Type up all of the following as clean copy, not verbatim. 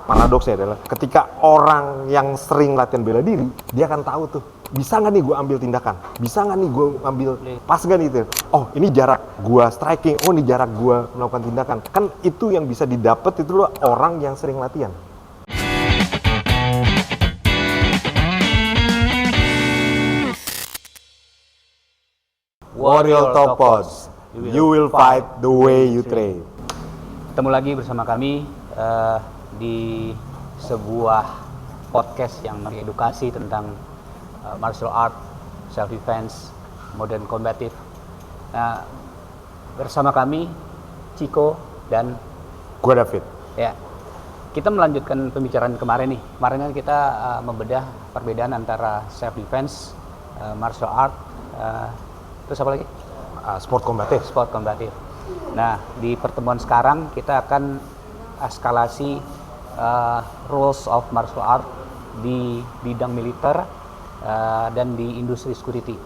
paradoksnya adalah ketika orang yang sering latihan bela diri, dia akan tahu tuh, bisa nggak nih gue ambil tindakan? Bisa nggak nih gue ambil pas nggak nih itu? Oh ini jarak gue striking, oh ini jarak gue melakukan tindakan. Kan itu yang bisa didapat itu loh orang yang sering latihan. Warrior Topos, you will fight the way you train. Ketemu lagi bersama kami di sebuah podcast yang mengedukasi tentang martial art, self defense, modern combative. Nah, bersama kami Ciko dan Gua David. ya. Kita melanjutkan pembicaraan kemarin nih. Kemarin kan kita membedah perbedaan antara self defense, martial art, terus apa lagi? Sport kombatif. Sport kombatif. Nah, di pertemuan sekarang kita akan eskalasi rules of martial art di bidang militer dan di industri security.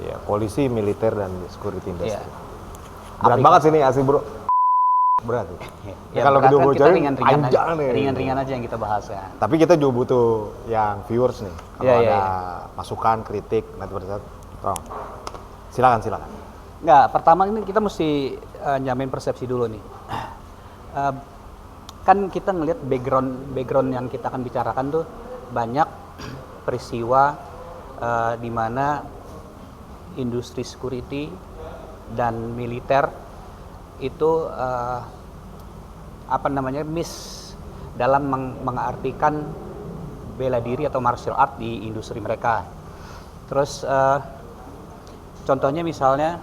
Ya, polisi, militer, dan security industry. Ya. Berat banget sih ini asli bro. Berat. Ya, kalau berat video kan kita bocorin ringan-ringan aja yang kita bahas ya. Tapi kita juga butuh yang viewers nih. Kalau ada Ya. masukan, kritik, nanti pada saat tolong. Silakan. Nggak, pertama ini kita mesti nyamain persepsi dulu nih. Kan kita ngelihat background yang kita akan bicarakan tuh banyak peristiwa di mana industri security dan militer itu miss dalam mengartikan bela diri atau martial art di industri mereka. Terus contohnya misalnya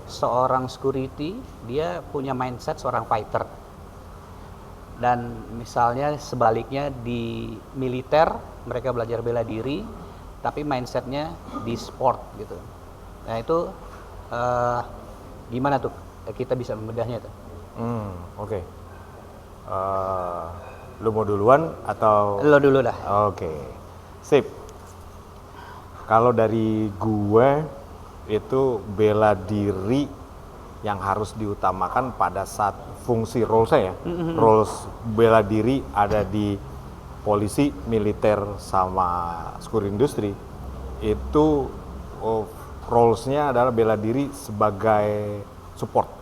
seorang security dia punya mindset seorang fighter, dan misalnya sebaliknya di militer mereka belajar bela diri tapi mindsetnya di sport gitu. Nah itu gimana tuh kita bisa membedahnya tuh? Oke. Lu mau duluan atau? Lo dulu dah. Oke. Sip. Kalau dari gue itu bela diri yang harus diutamakan pada saat fungsi roles-nya ya. Roles bela diri ada di polisi, militer, sama security industry. Itu roles-nya adalah bela diri sebagai support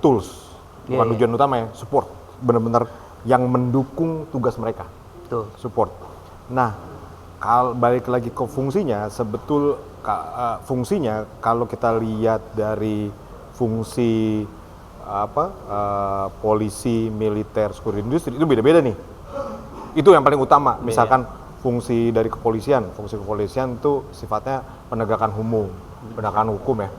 tools, bukan tujuan utama ya, support, benar-benar yang mendukung tugas mereka. Tuh. Support. Nah, balik lagi ke fungsinya, fungsinya kalau kita lihat dari fungsi polisi, militer, security industry itu beda-beda nih. Itu yang paling utama. Misalkan fungsi dari kepolisian itu sifatnya penegakan hukum ya,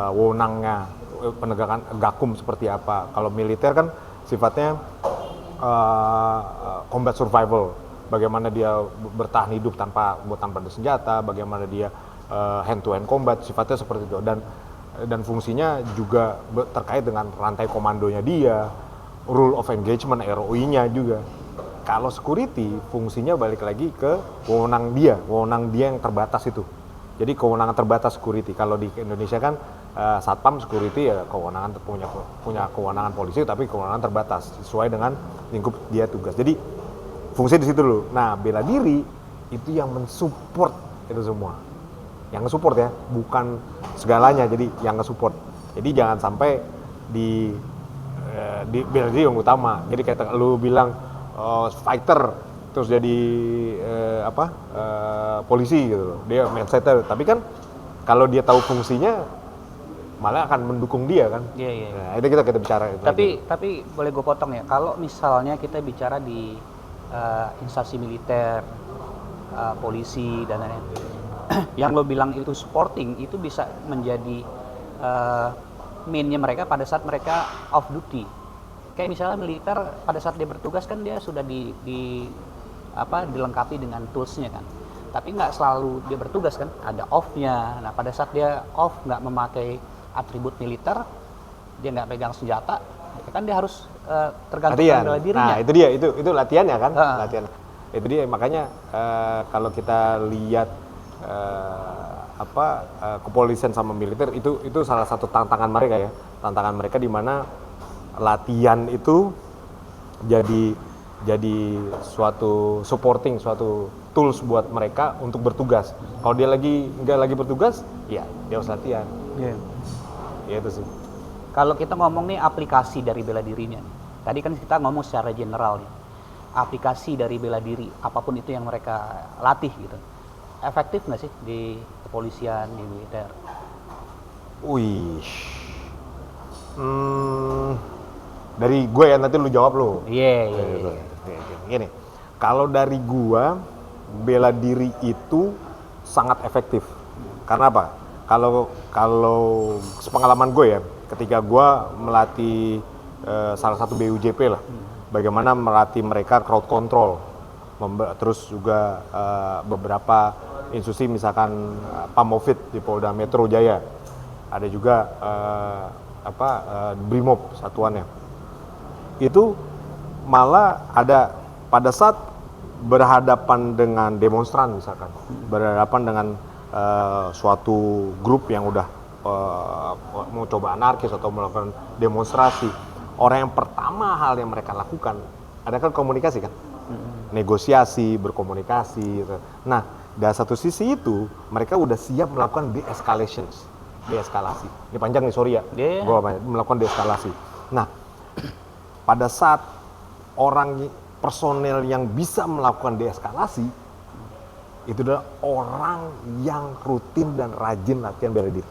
wewenangnya, penegakan gakum seperti apa. Kalau militer kan sifatnya combat survival, bagaimana dia bertahan hidup tanpa bersenjata, bagaimana dia hand to hand combat, sifatnya seperti itu. Dan fungsinya juga terkait dengan rantai komandonya dia, rule of engagement, ROI-nya juga. Kalau security, fungsinya balik lagi ke wewenang dia yang terbatas itu. Jadi kewenangan terbatas security. Kalau di Indonesia kan satpam security ya kewenangan punya kewenangan polisi, tapi kewenangan terbatas sesuai dengan lingkup dia tugas. Jadi fungsi di situ dulu. Nah, bela diri itu yang mensupport itu semua. Yang nge-support ya, bukan segalanya. Jadi yang nge-support. Jadi jangan sampai di bela diri yang utama. Jadi kayak lu bilang fighter terus jadi polisi gitu loh. Dia mindsetnya. Tapi kan kalau dia tahu fungsinya malah akan mendukung dia kan. Iya. Nah, itu kita bicara. Tapi boleh gue potong ya. Kalau misalnya kita bicara di instansi militer, polisi dan lain-lain, yang lo bilang itu supporting, itu bisa menjadi mainnya mereka pada saat mereka off duty. Kayak misalnya militer pada saat dia bertugas kan dia sudah dilengkapi dengan toolsnya kan. Tapi nggak selalu dia bertugas kan, ada off-nya. Nah pada saat dia off nggak memakai atribut militer, dia nggak pegang senjata, kan dia harus tergantung pada dirinya. Nah itu dia, itu latihannya kan, latihan. Itu dia makanya kalau kita lihat kepolisian sama militer itu salah satu tantangan mereka ya, tantangan mereka di mana latihan itu jadi suatu supporting, suatu tools buat mereka untuk bertugas. Kalau dia nggak lagi bertugas, ya dia harus latihan. Ya itu sih. Kalau kita ngomong nih aplikasi dari bela dirinya, tadi kan kita ngomong secara general nih, aplikasi dari bela diri, apapun itu yang mereka latih gitu, efektif nggak sih di kepolisian, di militer? Wih, dari gue ya, nanti lu jawab lu. Iya. Gini, kalau dari gua, bela diri itu sangat efektif. Karena apa? Kalau sepengalaman gue ya, ketika gua melatih salah satu BUJP lah, bagaimana melatih mereka crowd control, terus juga beberapa institusi misalkan Pamovit di Polda Metro Jaya, ada juga Brimob satuannya. Itu malah ada pada saat berhadapan dengan demonstran misalkan, berhadapan dengan suatu grup yang udah mau coba anarkis atau melakukan demonstrasi, orang yang pertama hal yang mereka lakukan ada kan komunikasi kan, negosiasi, berkomunikasi gitu. Nah, dari satu sisi itu mereka udah siap melakukan deeskalasi. Ini panjang nih, sorry ya, gua melakukan deeskalasi. Nah, pada saat personel yang bisa melakukan deeskalasi itu adalah orang yang rutin dan rajin latihan bela diri.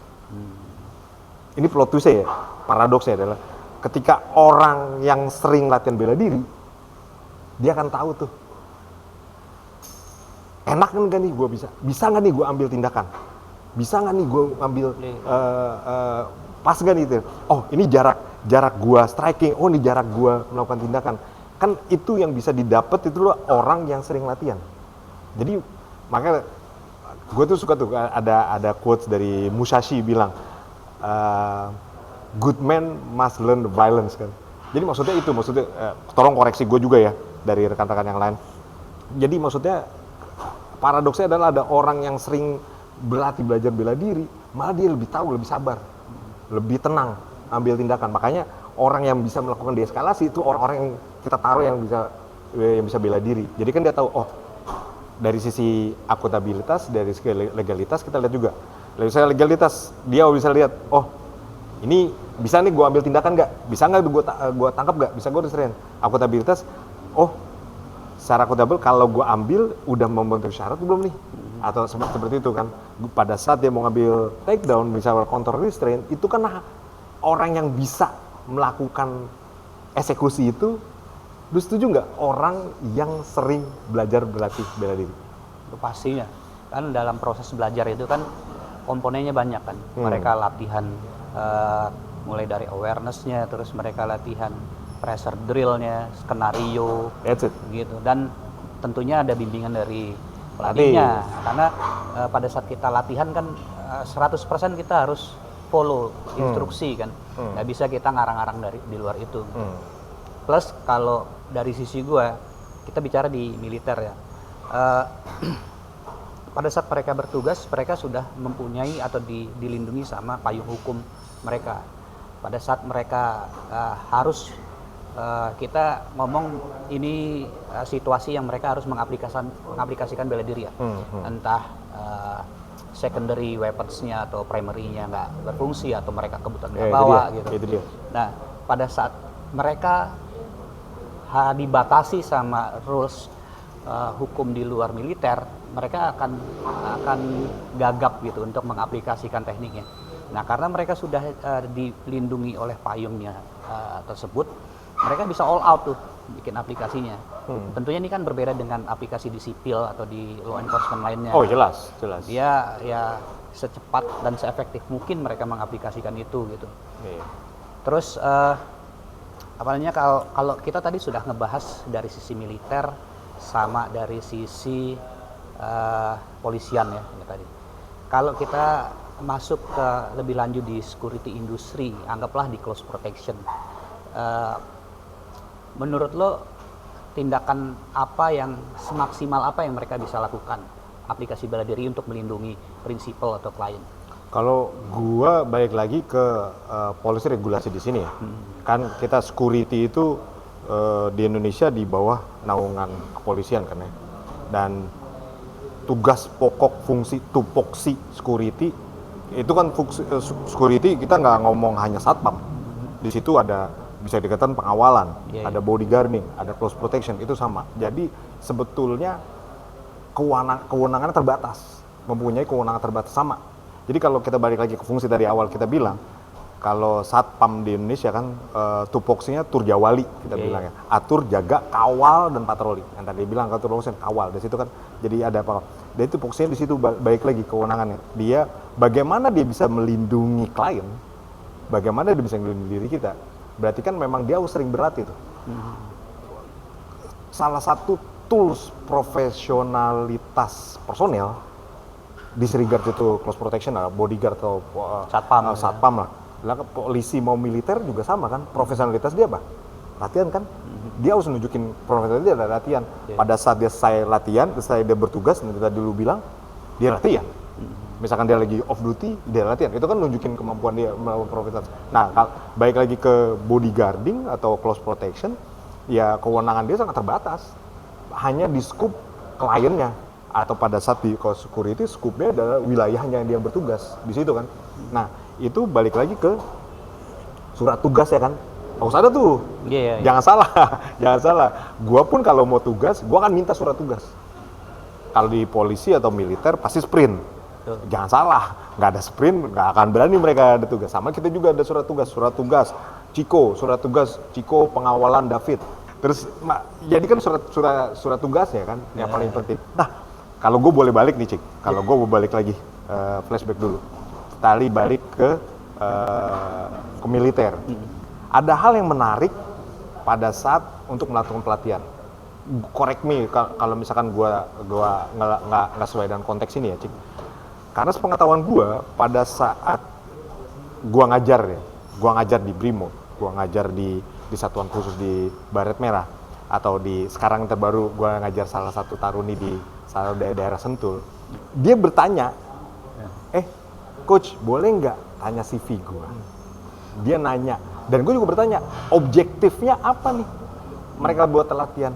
Ini plot twist-nya ya, paradoksnya adalah ketika orang yang sering latihan bela diri, dia akan tahu tuh, enak nggak nih gue bisa nggak nih gue ambil tindakan, bisa nggak nih gue ambil pas nggak nih itu, oh ini jarak gue striking, oh ini jarak gue melakukan tindakan, kan itu yang bisa didapat itu loh orang yang sering latihan. Jadi makanya gue tuh suka tuh ada quotes dari Musashi bilang, good man must learn the violence kan. Jadi maksudnya tolong koreksi gue juga ya dari rekan-rekan yang lain. Jadi maksudnya paradoksnya adalah ada orang yang sering belajar bela diri, malah dia lebih tahu, lebih sabar, lebih tenang ambil tindakan. Makanya orang yang bisa melakukan deeskalasi itu orang-orang yang kita taruh yang bisa bela diri. Jadi kan dia tahu, oh dari sisi akuntabilitas, dari sisi legalitas kita lihat juga. Dari sisi legalitas dia bisa lihat, oh ini bisa nih gue ambil tindakan nggak? Bisa nggak gue tangkap nggak? Bisa gue diserahin? Akuntabilitas, oh secara akuntabel kalau gue ambil udah memenuhi syarat belum nih? Atau seperti itu kan. Pada saat dia mau ngambil takedown, misalnya counter restraint, itu kan orang yang bisa melakukan eksekusi itu. Lu setuju nggak orang yang sering berlatih bela diri? Itu pastinya. Kan dalam proses belajar itu kan komponennya banyak kan. Mereka latihan mulai dari awareness-nya, terus mereka latihan pressure drill-nya, skenario, gitu. Dan tentunya ada bimbingan dari pelatihnya. Karena pada saat kita latihan kan 100% kita harus follow instruksi kan. Nggak bisa kita ngarang-ngarang di luar itu. Plus kalau dari sisi gue, kita bicara di militer ya, pada saat mereka bertugas, mereka sudah mempunyai atau dilindungi sama payung hukum mereka. Pada saat mereka harus, kita ngomong ini situasi yang mereka harus mengaplikasikan bela diri ya, entah secondary weapons-nya atau primary-nya nggak berfungsi atau mereka kebutuhan nggak bawa gitu. Itu dia. Nah, pada saat mereka dibatasi sama rules hukum di luar militer, mereka akan gagap gitu untuk mengaplikasikan tekniknya. Nah, karena mereka sudah dilindungi oleh payungnya tersebut, mereka bisa all out tuh bikin aplikasinya. Tentunya ini kan berbeda dengan aplikasi di sipil atau di law enforcement lainnya. Oh jelas. Dia ya secepat dan seefektif mungkin mereka mengaplikasikan itu gitu. Terus apalagi kalau kita tadi sudah ngebahas dari sisi militer sama dari sisi polisian ya tadi. Kalau kita masuk ke lebih lanjut di security industry, anggaplah di close protection. Menurut lo tindakan apa yang semaksimal apa yang mereka bisa lakukan aplikasi bela diri untuk melindungi prinsipal atau klien? Kalau gua balik lagi ke policy regulasi di sini ya, kan kita security itu di Indonesia di bawah naungan kepolisian kan ya. Dan tugas pokok fungsi tupoksi security itu kan security kita nggak ngomong hanya satpam. Di situ ada bisa dikatakan pengawalan, ada bodyguarding, ada close protection, itu sama. Jadi sebetulnya kewenangannya terbatas, mempunyai kewenangan terbatas sama. Jadi kalau kita balik lagi ke fungsi dari awal kita bilang, kalau satpam di Indonesia kan tupoksinya turjawali kita bilang ya, atur, jaga, kawal dan patroli. Yang tadi bilang kalau tupoksinya kawal, dari situ kan jadi ada apa? Dan tupoksinya di situ baik lagi kewenangannya. Dia bagaimana dia bisa melindungi klien, bagaimana dia bisa melindungi diri kita. Berarti kan memang dia harus sering berlatih tuh. Salah satu tools profesionalitas personel disregard itu close protection lah, bodyguard atau satpam lah. Polisi mau militer juga sama kan, profesionalitas dia apa? Latihan kan? Dia harus nunjukin profesionalitas dia ada latihan. Pada saat dia selesai latihan, selesai dia bertugas, nanti tadi lu bilang, dia latihan. Misalkan dia lagi off duty, dia latihan. Itu kan nunjukin kemampuan dia melakukan profesionalitas. Nah, baik lagi ke bodyguarding atau close protection, ya kewenangan dia sangat terbatas. Hanya di scoop kliennya. Atau pada saat di security, scoopnya adalah wilayahnya yang dia bertugas. Di situ kan. Nah, itu balik lagi ke surat tugas ya kan. Harus ada tuh. Jangan salah. Jangan salah. Gua pun kalau mau tugas, gua akan minta surat tugas. Kalau di polisi atau militer pasti sprint. Jangan salah. Nggak ada sprint, nggak akan berani mereka ada tugas. Sama kita juga ada surat tugas. Surat tugas Ciko, surat tugas Ciko pengawalan David. Terus jadi kan surat tugasnya kan yang paling penting. Nah, kalau gue boleh balik nih, Cik. Kalau gue mau balik lagi, flashback dulu. Tali balik ke militer. Ada hal yang menarik pada saat untuk melakukan pelatihan. Correct me kalau misalkan gue nggak sesuai dengan konteks ini ya, Cik. Karena sepengetahuan gue pada saat gue ngajar di Brimo, gue ngajar di satuan khusus di Baret Merah, atau di sekarang terbaru gue ngajar salah satu taruni di salah daerah Sentul. Dia bertanya, coach boleh nggak tanya CV gue? Dia nanya, dan gue juga bertanya, objektifnya apa nih mereka buat latihan?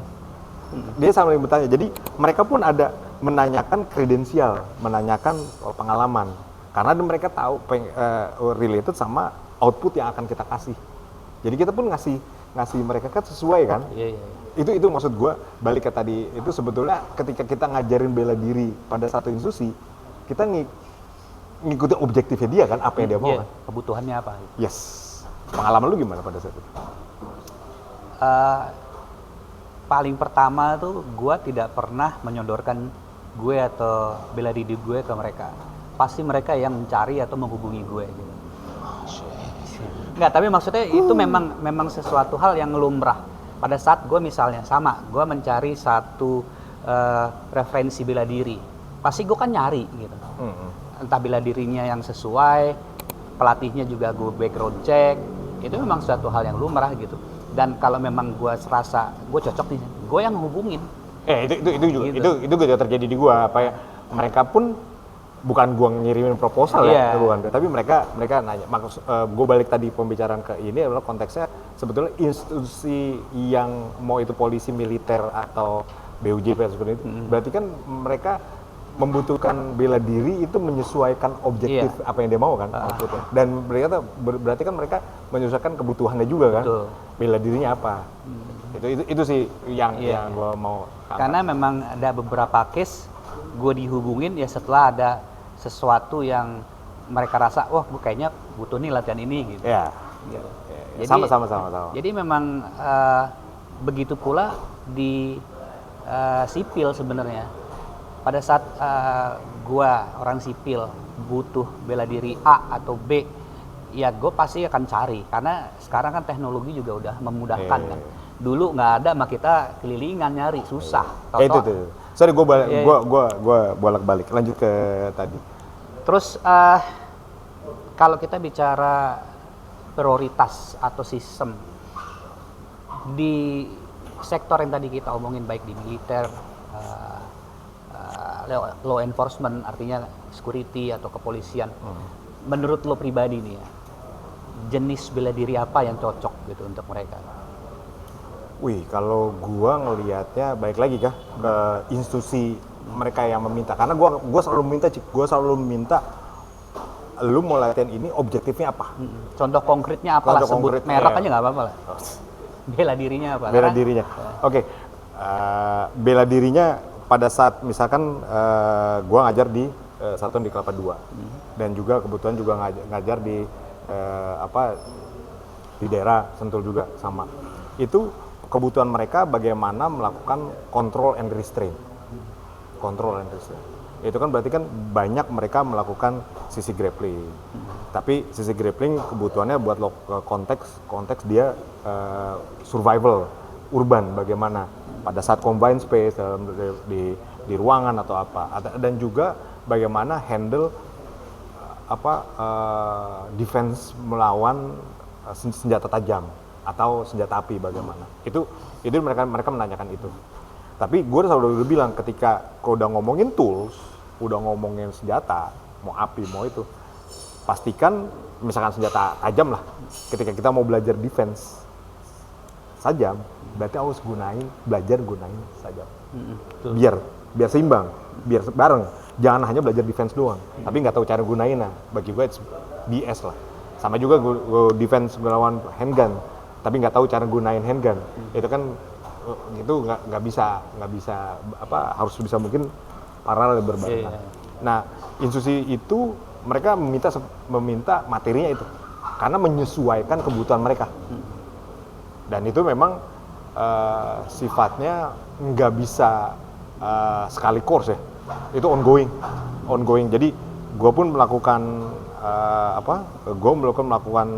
Dia sambil bertanya, jadi mereka pun ada menanyakan kredensial, menanyakan pengalaman, karena mereka tahu related sama output yang akan kita kasih. Jadi kita pun ngasih mereka kan sesuai kan? Itu maksud gue, balik ke tadi, itu sebetulnya ketika kita ngajarin bela diri pada satu institusi, kita ngikutin objektifnya dia kan, apa yang dia mau kan? Kebutuhannya apa? Yes. Pengalaman lu gimana pada saat itu? Paling pertama tuh gue tidak pernah menyodorkan gue atau bela diri gue ke mereka. Pasti mereka yang mencari atau menghubungi gue gitu. Enggak, tapi maksudnya itu memang sesuatu hal yang lumrah. Pada saat gue misalnya gue mencari satu referensi bela diri, pasti gue kan nyari gitu. Entah bela dirinya yang sesuai, pelatihnya juga gue background check, itu memang suatu hal yang lumrah gitu. Dan kalau memang gue serasa gue cocok nih, gue yang hubungin. Itu juga gitu. itu juga terjadi di gue. Mereka pun bukan gua ngirimin proposal ya, bukan. Tapi mereka nanya. Gue balik tadi pembicaraan ke ini adalah konteksnya sebetulnya institusi yang mau itu polisi, militer atau BUJP seperti itu. Berarti kan mereka membutuhkan bela diri itu menyesuaikan objektif apa yang dia mau kan, outputnya. Dan berarti kan mereka menyesuaikan kebutuhannya juga kan. Betul. Bela dirinya apa? Itu sih yang gue mau. Karena memang ada beberapa case gue dihubungin ya setelah ada sesuatu yang mereka rasa, wah gue kayaknya butuh nih latihan ini gitu. Jadi, sama. Jadi memang begitu pula di sipil sebenarnya. Pada saat gue orang sipil butuh bela diri A atau B, ya gue pasti akan cari. Karena sekarang kan teknologi juga udah memudahkan kan. Dulu nggak ada, mah kita kelilingan nyari, susah. Itu tuh. Sorry, gue bolak-balik. Lanjut ke tadi. Terus kalau kita bicara prioritas atau sistem di sektor yang tadi kita omongin, baik di militer, law enforcement, artinya security atau kepolisian. Menurut lo pribadi nih ya, jenis bela diri apa yang cocok gitu untuk mereka? Wih, kalau gua ngelihatnya baik lagi kah ke institusi mereka yang meminta. Karena gua selalu meminta, Cik. Gua selalu meminta lu mau latihan ini objektifnya apa? Contoh konkretnya apalah, Contoh sebut konkretnya, merek ya. aja nggak apa-apa lah. Bela dirinya apa? Bela Karena- dirinya. Oke. Bela dirinya pada saat misalkan gua ngajar di satuan di Kelapa 2. Dan juga kebetulan juga ngajar di di daerah Sentul juga sama. Itu kebutuhan mereka bagaimana melakukan control and restraint. Control and restraint. Itu kan berarti kan banyak mereka melakukan sisi grappling. Tapi sisi grappling kebutuhannya buat konteks dia survival urban bagaimana pada saat combine space di ruangan atau apa. Dan juga bagaimana handle defense melawan senjata tajam atau senjata api bagaimana. Itu mereka menanyakan itu. Tapi gue selalu bilang ketika kau udah ngomongin tools, udah ngomongin senjata, mau api mau itu, pastikan misalkan senjata tajam lah. Ketika kita mau belajar defense sajam, berarti harus belajar gunain sajam. Biar seimbang, biar bareng. Jangan hanya belajar defense doang, tapi nggak tahu cara gunainnya. Bagi gue it's BS lah. Sama juga gue defense melawan handgun, tapi nggak tahu cara gunain handgun. Itu kan itu nggak bisa harus bisa mungkin paralel berbarengan. Iya. Nah, institusi itu mereka meminta materinya itu karena menyesuaikan kebutuhan mereka. Dan itu memang sifatnya nggak bisa sekali course ya. Itu ongoing. Jadi gue pun melakukan melakukan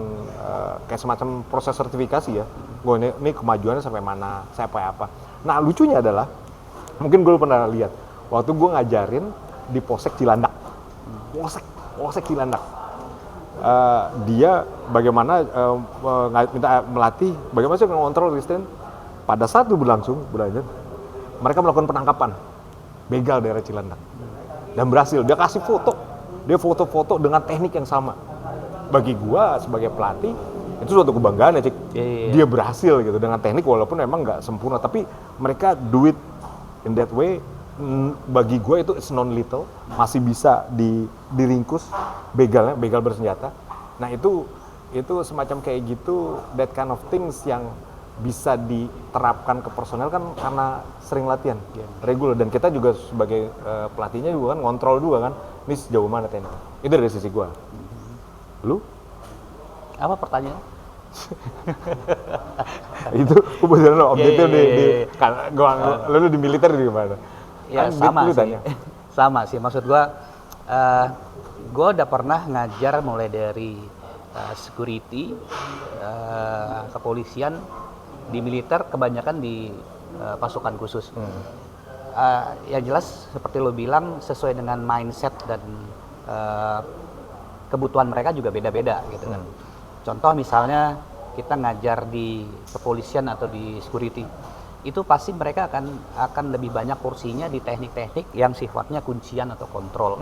kayak semacam proses sertifikasi ya. Gue ini kemajuannya sampai mana, sampai apa. Nah lucunya adalah, mungkin gue pernah lihat waktu gue ngajarin di Polsek Cilandak. Polsek Cilandak. Dia bagaimana minta melatih bagaimana sih mengontrol resisten. Pada saat itu belajar, mereka melakukan penangkapan begal daerah Cilandak dan berhasil. Dia kasih foto, dia foto-foto dengan teknik yang sama. Bagi gua sebagai pelatih itu suatu kebanggaan ya, Cik. Dia berhasil gitu dengan teknik walaupun memang nggak sempurna, tapi mereka do it in that way. Bagi gua itu it's non-lethal, masih bisa diringkus begal bersenjata. Nah itu semacam kayak gitu, that kind of things yang bisa diterapkan ke personel kan karena sering latihan, reguler. Dan kita juga sebagai pelatihnya juga kan ngontrol juga kan, ini sejauh mana teknik. Itu dari sisi gua. Lu? Apa pertanyaan? Itu kebetulan objektif Iya. lu di militer di mana? Ya Kan sama lu sih. tanya. Sama sih, maksud gua udah pernah ngajar mulai dari security, kepolisian, di militer, kebanyakan di pasukan khusus. Yang jelas seperti lo bilang, sesuai dengan mindset dan kebutuhan mereka juga beda-beda gitu kan. Contoh misalnya kita ngajar di kepolisian atau di security, itu pasti mereka akan lebih banyak porsinya di teknik-teknik yang sifatnya kuncian atau kontrol.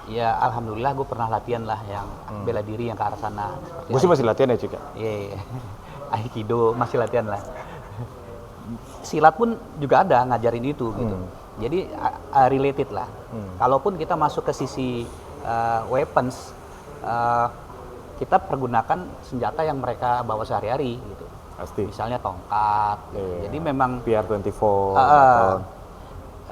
Ya alhamdulillah gue pernah latihan lah yang bela diri yang ke arah sana. Gue sih masih latihan ya, Cik. Iya. Aikido masih latihan lah. Silat pun juga ada ngajarin itu gitu. Jadi related lah. Kalaupun kita masuk ke sisi weapons, kita pergunakan senjata yang mereka bawa sehari-hari gitu. Pasti. Misalnya tongkat. Gitu. Jadi memang PR-24.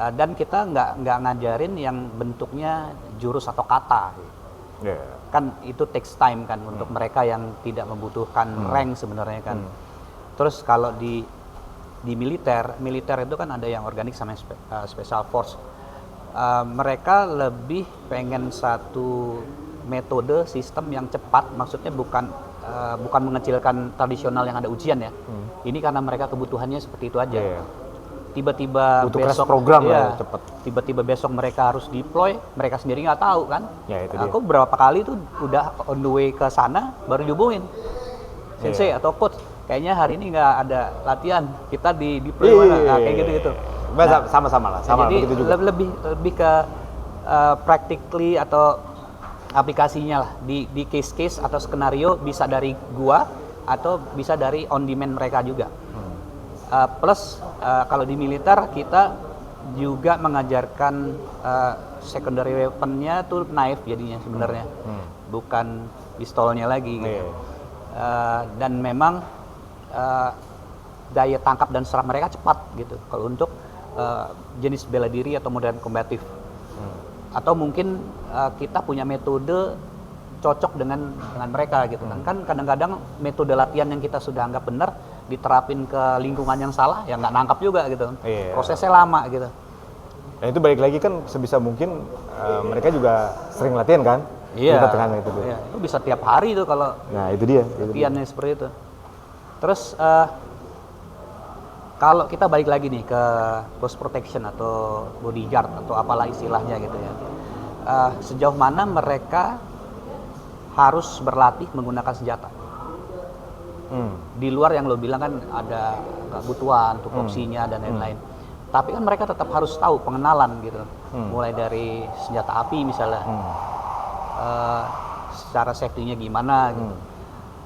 dan kita nggak ngajarin yang bentuknya jurus atau kata. Gitu. Kan itu takes time kan untuk mereka yang tidak membutuhkan rank sebenarnya kan. Terus kalau di militer itu kan ada yang organik sama yang special force. Mereka lebih pengen satu metode sistem yang cepat, maksudnya bukan mengecilkan tradisional yang ada ujian ya. Ini karena mereka kebutuhannya seperti itu aja. Tiba-tiba butuh besok program ya, cepat. Tiba-tiba besok mereka harus deploy, mereka sendiri nggak tahu kan. Ya, itu Aku berapa kali tuh udah on the way ke sana baru dihubungin sensei atau coach, kayaknya hari ini nggak ada latihan, kita di deploy mana, kayak gitu. Sama-sama lah, sama jadi begitu juga. lebih ke practically atau aplikasinya lah di case atau skenario, bisa dari gua atau bisa dari on demand mereka juga. Plus kalau di militer kita juga mengajarkan secondary weaponnya tuh knife jadinya sebenarnya, bukan pistolnya lagi gitu. Dan memang daya tangkap dan serang mereka cepat gitu. Kalau untuk jenis bela diri atau modern kombatif, atau mungkin kita punya metode cocok dengan mereka gitu kan kadang-kadang metode latihan yang kita sudah anggap benar diterapin ke lingkungan yang salah ya nggak nangkap juga gitu. Prosesnya lama gitu. Dan itu balik lagi kan sebisa mungkin mereka juga sering latihan kan. Iya. Itu Itu bisa tiap hari tuh kalau itu dia latihannya seperti itu. Terus kalau kita balik lagi nih ke close protection atau bodyguard atau apalah istilahnya gitu ya, sejauh mana mereka harus berlatih menggunakan senjata? Di luar yang lo bilang kan ada kebutuhan, tupoksinya dan lain-lain. Tapi kan mereka tetap harus tahu pengenalan gitu, mulai dari senjata api misalnya, secara safety-nya gimana gitu.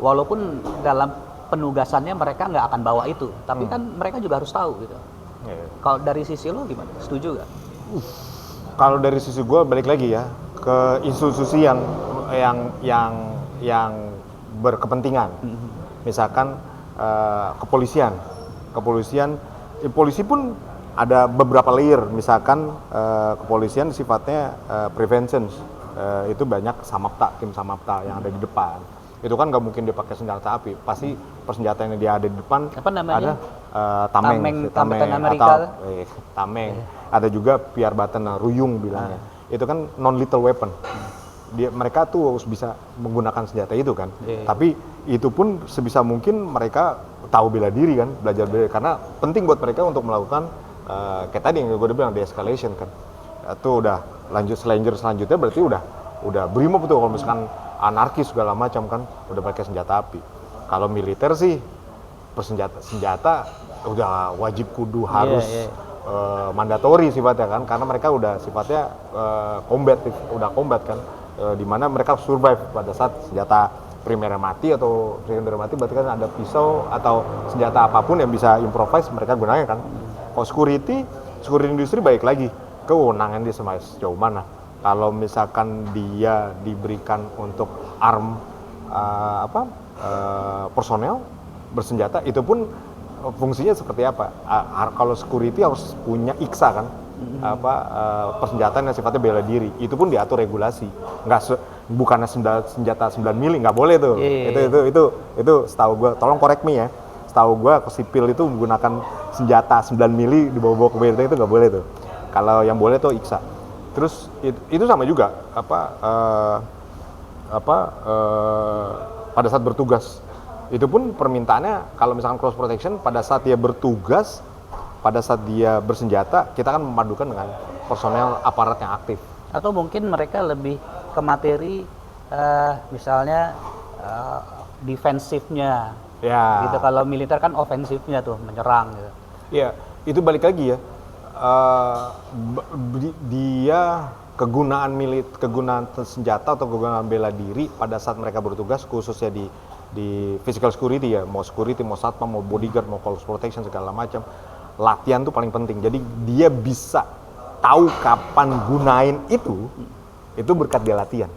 Walaupun dalam penugasannya mereka nggak akan bawa itu, tapi kan mereka juga harus tahu gitu. Kalau dari sisi lo gimana? Setuju nggak? Kalau dari sisi gue balik lagi ya ke institusi yang berkepentingan. Misalkan kepolisian, polisi pun ada beberapa layer. Misalkan kepolisian sifatnya prevention, itu banyak tim samapta yang ada di depan. Itu kan nggak mungkin dia pakai senjata api, pasti persenjataan yang dia ada di depan ada tameng atau tameng. Ada juga PR button, ruyung bilangnya. Itu kan non lethal weapon. Mereka tuh harus bisa menggunakan senjata itu kan. Tapi itu pun sebisa mungkin mereka tahu bela diri kan, belajar bela diri, karena penting buat mereka untuk melakukan kayak tadi yang gue udah bilang de-escalation kan. Itu udah selanjutnya berarti udah brimob tuh kalau misalkan anarkis segala macam kan udah pakai senjata api. Kalau militer sih senjata udah wajib kudu harus mandatori sifatnya kan, karena mereka udah sifatnya combat kan, dimana mereka survive pada saat senjata primernya mati atau secondary mati, berarti kan ada pisau atau senjata apapun yang bisa improvise mereka gunakan kan. Kalau security industri baik lagi kewenangan dia sejauh mana. Kalau misalkan dia diberikan untuk personel bersenjata, itu pun fungsinya seperti apa? Kalau security harus punya IKSA kan, persenjataan yang sifatnya bela diri. Itu pun diatur regulasi. Bukannya senjata 9 mili nggak boleh tuh. Itu setahu gue. Tolong correct me ya. Setahu gue sipil itu menggunakan senjata 9 mili dibawa ke BLT itu nggak boleh tuh. Kalau yang boleh tuh IKSA. Terus itu sama juga pada saat bertugas. Itu pun permintaannya kalau misalkan close protection pada saat dia bertugas, pada saat dia bersenjata, kita kan memadukan dengan personel aparat yang aktif. Atau mungkin mereka lebih ke materi misalnya defensifnya. Ya. Gitu, kalau militer kan ofensifnya tuh, menyerang gitu. Iya, itu balik lagi ya. Dia kegunaan senjata atau kegunaan bela diri pada saat mereka bertugas, khususnya di physical security ya, mau security, mau satpam, mau bodyguard, mau close protection segala macam, latihan tuh paling penting. Jadi dia bisa tahu kapan gunain itu berkat dia latihan.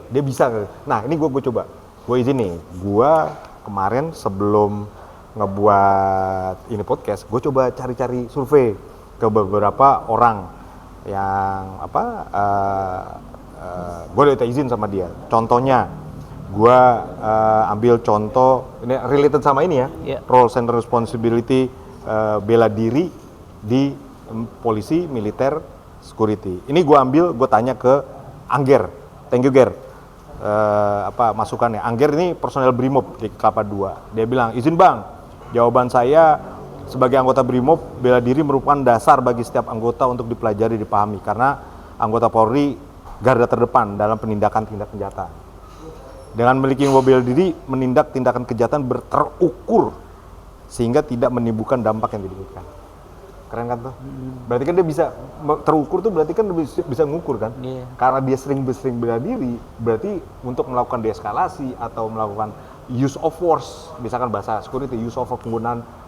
Dia bisa. Nah ini gue coba, gue izin nih, gue kemarin sebelum ngebuat ini podcast, gue coba cari-cari survei ke beberapa orang yang gue udah izin sama dia. Contohnya, gue ambil contoh ini related sama ini ya, roles and responsibility bela diri di polisi, militer, security. Ini gue tanya ke Angger, thank you Ger, masukannya. Angger ini personel Brimob di Kelapa II. Dia bilang, izin bang, jawaban saya sebagai anggota Brimob, bela diri merupakan dasar bagi setiap anggota untuk dipelajari, dipahami. Karena anggota Polri garda terdepan dalam penindakan tindak kejahatan. Dengan memiliki bela diri, menindak tindakan kejahatan terukur sehingga tidak menimbulkan dampak yang diinginkan. Keren kan tuh? Berarti kan dia bisa terukur tuh, berarti kan bisa ngukur kan? Karena dia sering bela diri, berarti untuk melakukan deeskalasi atau melakukan use of force, misalkan bahasa security, use of force,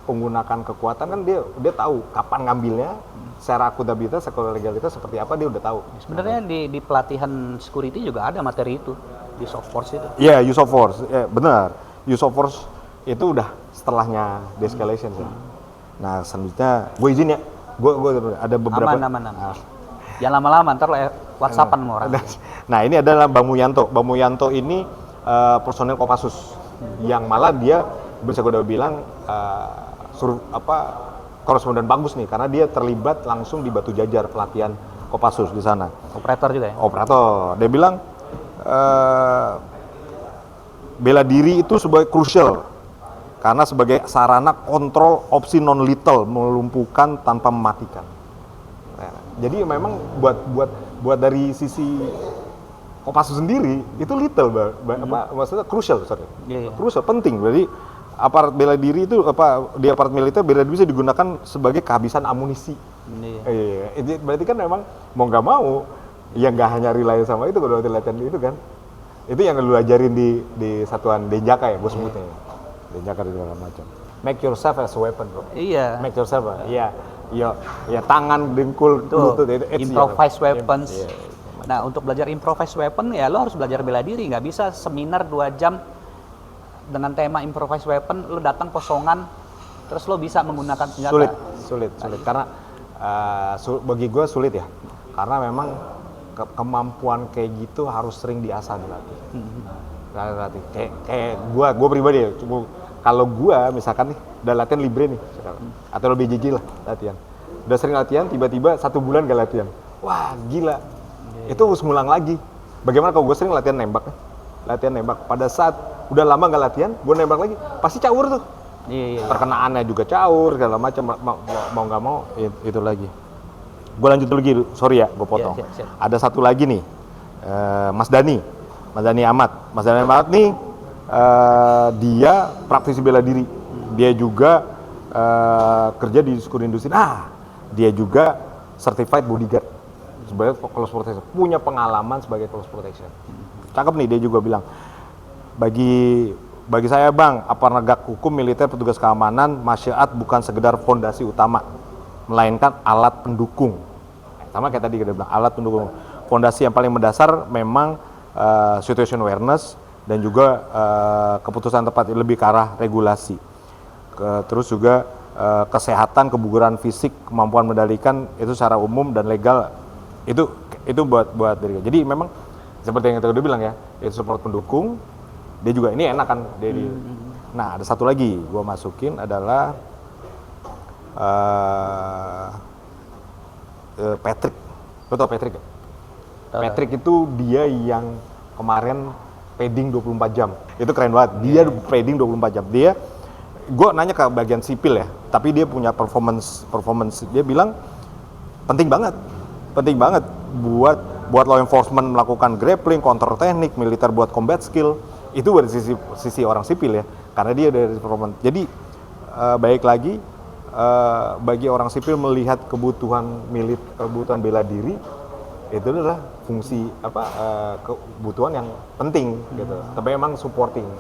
menggunakan kekuatan kan dia tahu kapan ngambilnya, secara akuntabilitas, secara legalitas seperti apa dia udah tau. Sebenarnya di pelatihan security juga ada materi itu, use of force itu. Iya, use of force, benar. Use of force itu udah setelahnya de-escalation sih. Nah, selanjutnya gue izin ya, gue ada beberapa. Aman. Jangan lama-lama, ntar WhatsAppan sama orang. Nah, ini adalah Bang Muyanto. Bang Muyanto ini personel Kopassus yang malah dia bisa gue udah bilang koresponden bagus nih, karena dia terlibat langsung di Batu Jajar pelatihan Kopassus di sana. Operator juga ya? Operator. Dia bilang bela diri itu sebagai crucial karena sebagai sarana kontrol opsi non lethal, melumpuhkan tanpa mematikan. Nah, jadi memang buat dari sisi Kopassus sendiri itu lethal, maksudnya crucial, crucial, penting. Jadi aparat bela diri itu di aparat militer bela diri bisa digunakan sebagai kehabisan amunisi. Berarti kan memang mau nggak mau ya nggak hanya rely sama itu kalau latihan itu kan. Itu yang lu ajarin di satuan Denjaka ya, gue sebutnya. Denjaka dan segala macam. Make yourself as a weapon, bro. Iya. Make yourself, ya tangan, dengkul, lutut itu. Improvised weapons. Nah, untuk belajar improvised weapon ya lo harus belajar bela diri, nggak bisa seminar 2 jam dengan tema improvised weapon, lo datang kosongan, terus lo bisa menggunakan senjata. Sulit. Karena bagi gue sulit ya. Karena memang kemampuan kayak gitu harus sering diasah dilatih. Kayak gue pribadi ya. Kalau gue misalkan nih udah latihan libre nih sekarang, atau lebih BJJ lah latihan. Udah sering latihan, tiba-tiba 1 bulan gak latihan. Wah gila. Itu harus ngulang lagi. Bagaimana kalau gue sering latihan nembak? Latihan nembak. Pada saat udah lama nggak latihan, gue nembak lagi, pasti caur tuh. Iya. Perkenaannya juga caur, segala macam. Mau nggak mau, itu lagi. Gue lanjut lagi, sorry ya, gue potong. Siap. Ada satu lagi nih, Mas Dani Ahmad. Mas Dani Ahmad nih, dia praktisi bela diri. Dia juga kerja di security industri. Dia juga certified bodyguard sebagai close protection, punya pengalaman sebagai close protection. Cakep nih, dia juga bilang, bagi saya Bang, penegak hukum, militer, petugas keamanan, masyarakat bukan sekedar fondasi utama, melainkan alat pendukung. Sama kayak tadi kita bilang, alat pendukung. Fondasi yang paling mendasar memang situation awareness dan juga keputusan tepat lebih ke arah regulasi. Terus juga kesehatan, kebugaran fisik, kemampuan mengendalikan itu secara umum dan legal. Itu buat diri. Jadi memang seperti yang kita udah bilang ya, itu support pendukung. Dia juga ini enak kan dari. Nah, ada satu lagi gua masukin adalah Patrick. Lo tau Patrick gak? Patrick itu dia yang kemarin padding 24 jam. Itu keren banget. Dia padding 24 jam. Gue nanya ke bagian sipil ya, tapi dia punya performance. Dia bilang penting banget buat law enforcement melakukan grappling, counter teknik, militer buat combat skill. Itu dari sisi orang sipil ya, karena dia dari performance. Jadi baik lagi bagi orang sipil melihat kebutuhan bela diri itu adalah fungsi kebutuhan yang penting gitu. Tapi memang supporting.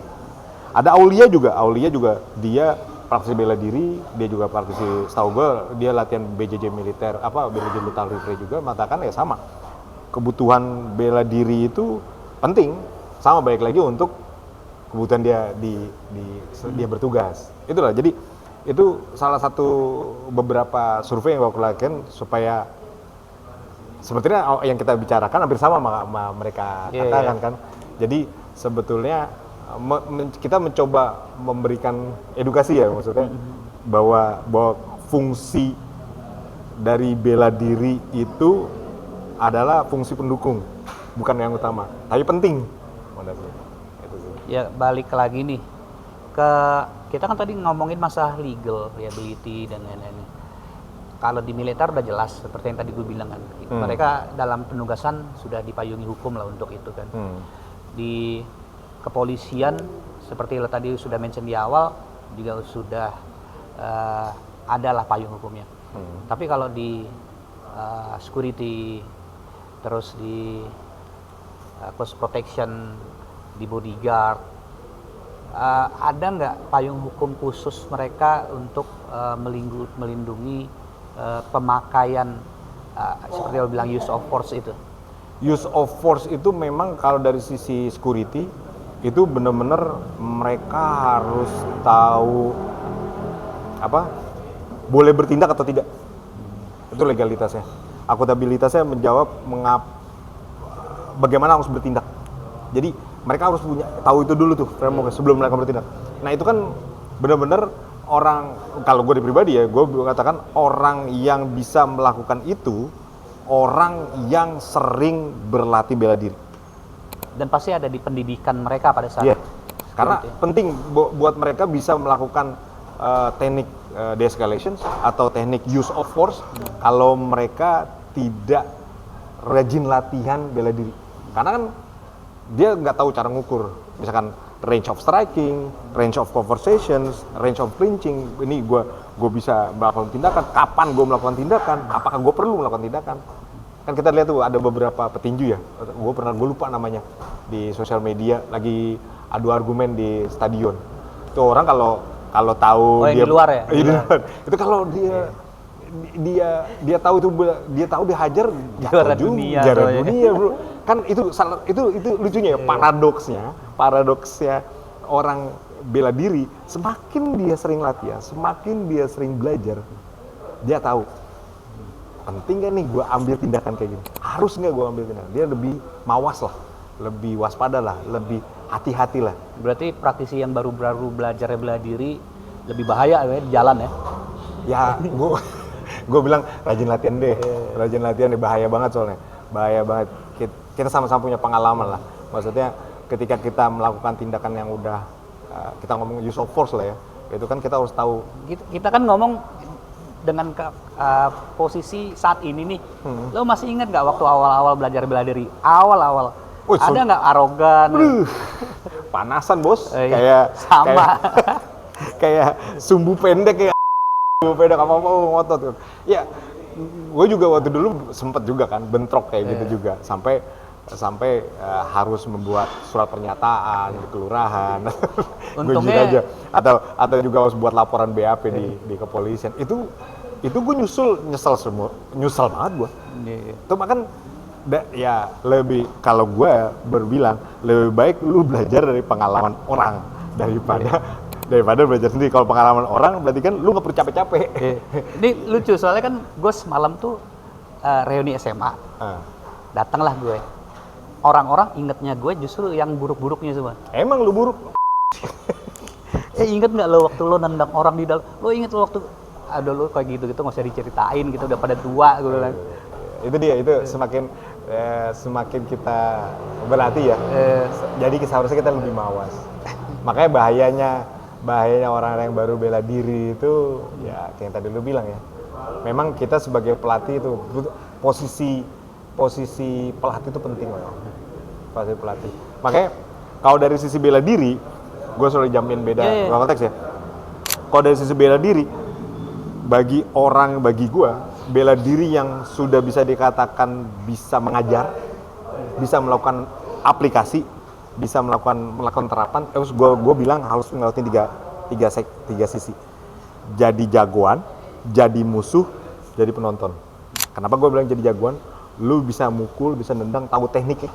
Ada Aulia juga dia praktisi bela diri, dia juga praktisi, setahu gue dia latihan BJJ militer, BJJ lethal reflex juga, mengatakan ya sama. Kebutuhan bela diri itu penting, sama baik lagi untuk kebutuhan dia dia bertugas. Itulah, jadi itu salah satu beberapa survei yang gue lakukan supaya sebetulnya yang kita bicarakan hampir sama mereka katakan kan. Jadi sebetulnya kita mencoba memberikan edukasi ya, maksudnya bahwa fungsi dari bela diri itu adalah fungsi pendukung, bukan yang utama, tapi penting. Ya balik lagi nih ke kita kan tadi ngomongin masalah legal, liability dan lain-lain. Kalau di militer udah jelas seperti yang tadi gue bilang kan, mereka dalam penugasan sudah dipayungi hukum lah untuk itu kan. Di kepolisian seperti tadi sudah mention di awal juga sudah adalah payung hukumnya. Tapi kalau di security, terus di close protection, di bodyguard, ada nggak payung hukum khusus mereka untuk melindungi pemakaian seperti yang bilang use of force itu? Use of force itu memang kalau dari sisi security itu benar-benar mereka harus tahu boleh bertindak atau tidak. Itu legalitasnya. Akuntabilitasnya menjawab bagaimana harus bertindak. Jadi mereka harus tahu itu dulu tuh framework sebelum mereka bertindak. Nah itu kan benar-benar orang, kalau gue pribadi ya, gue katakan orang yang bisa melakukan itu orang yang sering berlatih bela diri. Dan pasti ada di pendidikan mereka pada saat Karena penting buat mereka bisa melakukan teknik de-escalation atau teknik use of force kalau mereka tidak rajin latihan bela diri. Karena kan dia nggak tahu cara ngukur, misalkan range of striking, range of conversations, range of clinching. Ini gue bisa melakukan tindakan, kapan gue melakukan tindakan, apakah gue perlu melakukan tindakan. Kan kita lihat tuh ada beberapa petinju ya, gue lupa namanya, di sosial media lagi adu argumen di stadion. Itu orang kalau tahu dia di luar ya? Di luar. Itu kalau dia tahu dia hajar juara dunia bro. Kan itu lucunya ya, paradoksnya orang bela diri, semakin dia sering latihan, semakin dia sering belajar, dia tahu penting gak nih gue ambil tindakan kayak gini, harus nggak gue ambil tindakan. Dia lebih mawas lah, lebih waspada lah, lebih hati-hati lah. Berarti praktisi yang baru belajar bela diri lebih bahaya ya di jalan ya? Ya gue bilang rajin latihan deh, bahaya banget soalnya, bahaya banget. Kita sama-sama punya pengalaman lah, maksudnya ketika kita melakukan tindakan yang udah kita ngomong use of force lah ya, itu kan kita harus tahu. Kita kan ngomong dengan posisi saat ini nih, lo masih ingat nggak waktu awal-awal belajar bela diri? Awal-awal, ada nggak arogan? Panasan bos, kayak sama, kayak sumbu pendek ya, apa-apa ngotot. Ya, gue juga waktu dulu sempet juga kan bentrok kayak gitu juga, sampai harus membuat surat pernyataan di kelurahan. Untungnya aja, atau juga harus buat laporan BAP di kepolisian. Itu gue nyesel banget gue. Itu makan ya lebih, kalau gue berbilang lebih baik lu belajar dari pengalaman orang daripada belajar sendiri. Kalau pengalaman orang berarti kan lu nggak perlu capek-capek. Ini lucu soalnya kan gue semalam tuh reuni SMA, datanglah gue. Orang-orang ingetnya gue justru yang buruk-buruknya semua. Emang lu buruk? Inget nggak lo waktu lo nendang orang di dalam? Lo inget lo waktu ada lo kayak gitu nggak usah diceritain gitu, udah pada tua gue bilang. Itu dia, itu semakin kita berlatih ya. Jadi seharusnya kita lebih mawas. Makanya bahayanya orang yang baru bela diri itu ya kayak yang tadi lu bilang ya. Memang kita sebagai pelatih itu posisi pelatih itu penting loh. Posisi pelatih. Makanya kalau dari sisi bela diri, gue selalu jamin beda konteks ya. Kalau dari sisi bela diri, bagi gue, bela diri yang sudah bisa dikatakan bisa mengajar, bisa melakukan aplikasi, bisa melakukan terapan, terus gue bilang harus ngelakuin tiga sisi. Jadi jagoan, jadi musuh, jadi penonton. Kenapa gue bilang jadi jagoan? Lu bisa mukul, bisa nendang, tahu tekniknya.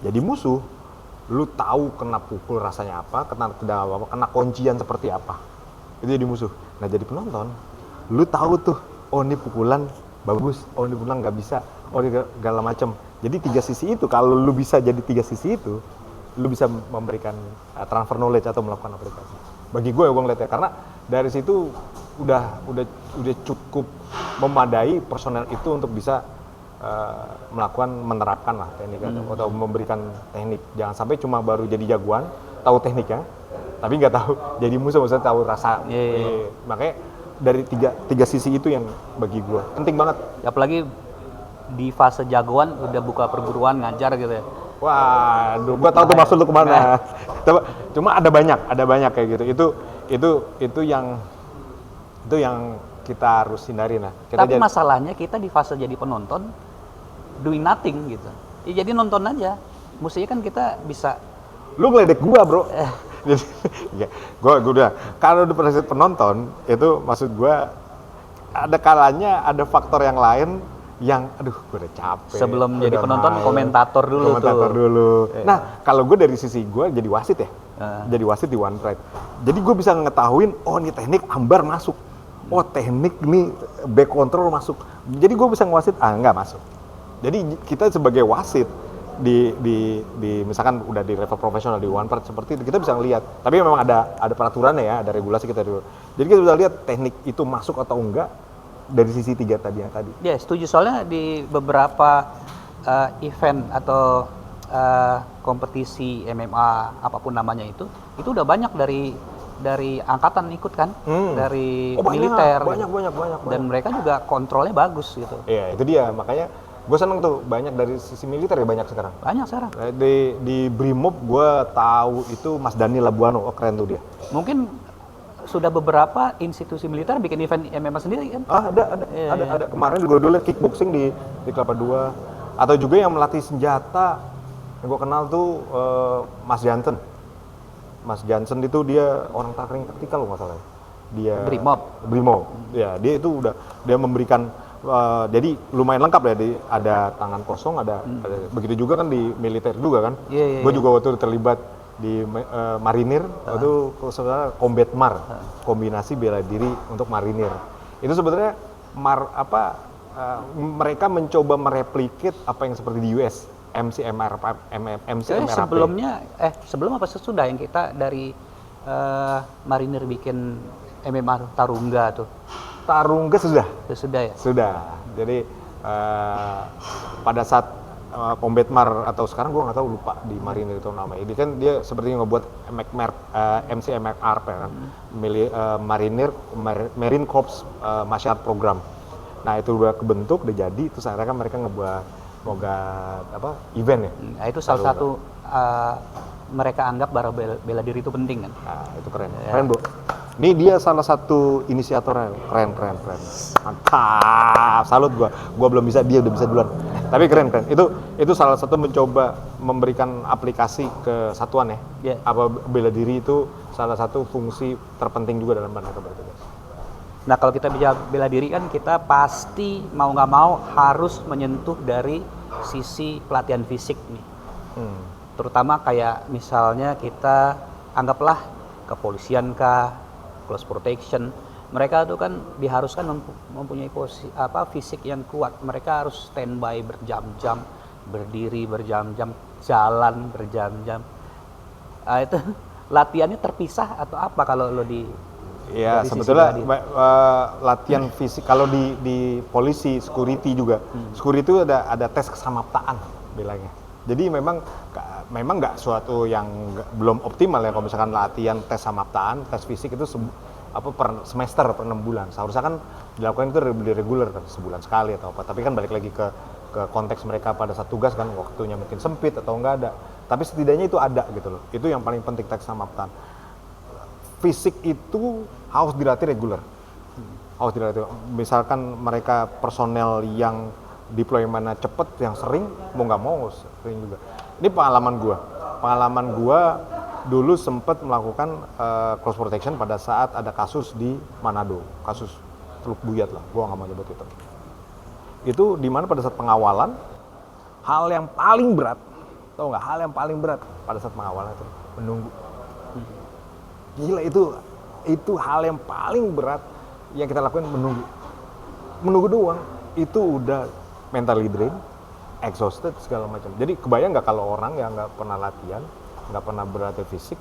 Jadi musuh, lu tahu kena pukul rasanya apa, kena kuncian seperti apa. Itu jadi musuh. Nah jadi penonton, lu tahu tuh, oh ini pukulan bagus, oh ini pukulan nggak bisa, oh ini segala macam. Jadi tiga sisi itu, kalau lu bisa jadi tiga sisi itu, lu bisa memberikan transfer knowledge atau melakukan aplikasi. Bagi gue ngeliatnya, karena dari situ udah cukup memadai personel itu untuk bisa menerapkan lah teknik atau memberikan teknik. Jangan sampai cuma baru jadi jagoan, tahu tekniknya, tapi nggak tahu jadi musuh, maksudnya tahu rasa. Makanya dari tiga sisi itu yang bagi gue penting banget. Apalagi di fase jagoan udah buka perguruan ngajar gitu ya. Waduh, gue tahu tuh maksud lu kemana. Cuma ada banyak kayak gitu. Itu yang kita harus hindari. Nah, tapi masalahnya kita di fase jadi penonton doing nothing gitu. Ya jadi nonton aja. Mestinya kan kita bisa. Lu ngeledek gua, bro. Jadi, ya, gue udah kalau di penonton itu maksud gue ada kalanya ada faktor yang lain yang aduh gue udah capek. Sebelum jadi udah penonton malas. komentator dulu Komentator tuh. dulu. Iya. Nah, kalau gue dari sisi gue jadi wasit ya. Jadi wasit di One Pride. Jadi gue bisa ngetahuin oh ini teknik ambar masuk. Oh teknik nih back control masuk. Jadi gue bisa ngewasit nggak masuk. Jadi kita sebagai wasit di misalkan udah di level profesional di One Pride seperti itu kita bisa ngelihat. Tapi memang ada peraturannya ya, ada regulasi kita dulu. Jadi kita bisa lihat teknik itu masuk atau enggak dari sisi tiga tadi yang tadi. Ya, setuju, soalnya di beberapa event atau kompetisi MMA apapun namanya itu udah banyak dari angkatan ikut kan, dari militer. Banyak. Dan mereka juga kontrolnya bagus gitu. Iya, itu dia. Makanya gue seneng tuh banyak dari sisi militer ya banyak sekarang. Banyak sekarang. Di Brimob gue tahu itu Mas Dani Labuano, keren tuh dia. Mungkin sudah beberapa institusi militer bikin event MMA sendiri kan? Ada. Kemarin juga dulu kickboxing di Kelapa II. Atau juga yang melatih senjata yang gue kenal tuh Mas Jansen. Mas Jansen itu dia orang takring taktikal loh nggak salah. Dia Brimob. Ya, dia itu dia memberikan jadi lumayan lengkap ya, ada tangan kosong, ada begitu juga kan di militer juga kan. Gue juga waktu itu terlibat di marinir, itu sebenarnya combat mar, kombinasi bela diri untuk marinir. Itu sebenarnya mereka mencoba mereplikat apa yang seperti di US, MCMRP. Sebelum apa sesudah yang kita dari marinir bikin MMA Tarungga tuh? Tarungga sudah ya? Sudah. Jadi pada saat combat mar atau sekarang gue nggak tahu, lupa di marinir itu namanya. Ini kan dia sepertinya ngebuat MCMRP kan, Marine Corps Martial Art Program. Nah itu udah kebentuk, udah jadi, terus akhirnya kan mereka ngebuat event ya. Nah, itu salah satu mereka anggap bela diri itu penting kan. Nah itu keren, keren bro. Ini dia salah satu inisiatornya, keren. Mantap, salut gua belum bisa, dia udah bisa duluan. Tapi keren. Itu salah satu mencoba memberikan aplikasi ke satuan ya. Yeah. Apa bela diri itu salah satu fungsi terpenting juga dalam mereka bertugas. Nah kalau kita bicara bela diri kan kita pasti mau nggak mau harus menyentuh dari sisi pelatihan fisik nih. Terutama kayak misalnya kita anggaplah kepolisian kah, close protection, mereka tuh kan diharuskan mempunyai fisik yang kuat. Mereka harus standby berjam-jam, berdiri berjam-jam, jalan berjam-jam. Itu latihannya terpisah atau apa kalau lo ya sebetulnya latihan fisik kalau di polisi security juga security itu ada tes kesamaptaan bilangnya. Jadi memang nggak suatu yang belum optimal ya kalau misalkan latihan tes samaptaan, tes fisik itu per semester, per 6 bulan. Seharusnya kan dilakukan itu reguler kan, sebulan sekali atau apa. Tapi kan balik lagi ke konteks mereka pada saat tugas kan, waktunya mungkin sempit atau nggak ada. Tapi setidaknya itu ada gitu loh. Itu yang paling penting, tes samaptaan. Fisik itu harus dilatih reguler. Harus dilatih. Misalkan mereka personel yang deployment-nya cepet, yang sering, mau nggak mau sering juga. Ini pengalaman gua dulu sempat melakukan close protection pada saat ada kasus di Manado, kasus Teluk Buyat lah, gua nggak mau nyebut itu. Itu di mana pada saat pengawalan, hal yang paling berat, tau nggak? Hal yang paling berat pada saat pengawalan itu menunggu. Gila, itu hal yang paling berat yang kita lakukan, menunggu doang. Itu udah mentally drain, exhausted segala macam. Jadi kebayang nggak kalau orang yang nggak pernah latihan, nggak pernah berlatih fisik,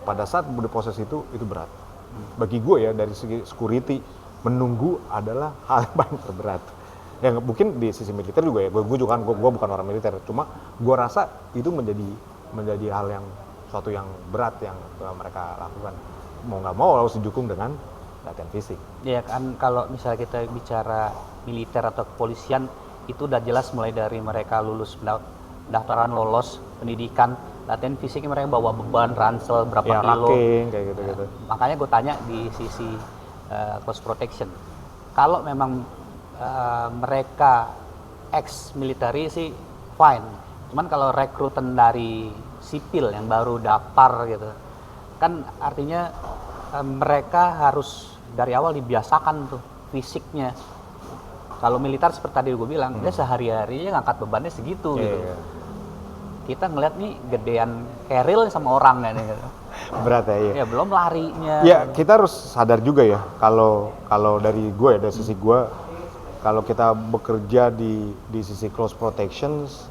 pada saat berproses itu berat. Bagi gue ya dari segi security, menunggu adalah hal yang paling terberat. Yang mungkin di sisi militer juga ya, gue bukan orang militer, cuma gue rasa itu menjadi hal yang suatu yang berat yang mereka lakukan. Mau nggak mau harus didukung dengan latihan fisik. Ya kan, kalau misalnya kita bicara militer atau kepolisian, itu udah jelas mulai dari mereka lulus pendaftaran, lolos pendidikan, latihan fisiknya mereka bawa beban, ransel berapa ya, kilo. Raking, kayak gitu. Makanya gue tanya di sisi close protection. Kalau memang mereka ex-military sih fine. Cuman kalau rekrutan dari sipil yang baru daftar gitu, kan artinya mereka harus dari awal dibiasakan tuh fisiknya. Kalau militer seperti tadi gue bilang, dia sehari-harinya ngangkat bebannya segitu gitu. Kita ngeliat nih gedean keril sama orang kan gitu. Berat ya, iya. Ya belum larinya. Ya kita harus sadar juga ya, kalau dari gue ya, dari sisi gue, kalau kita bekerja di sisi close protections,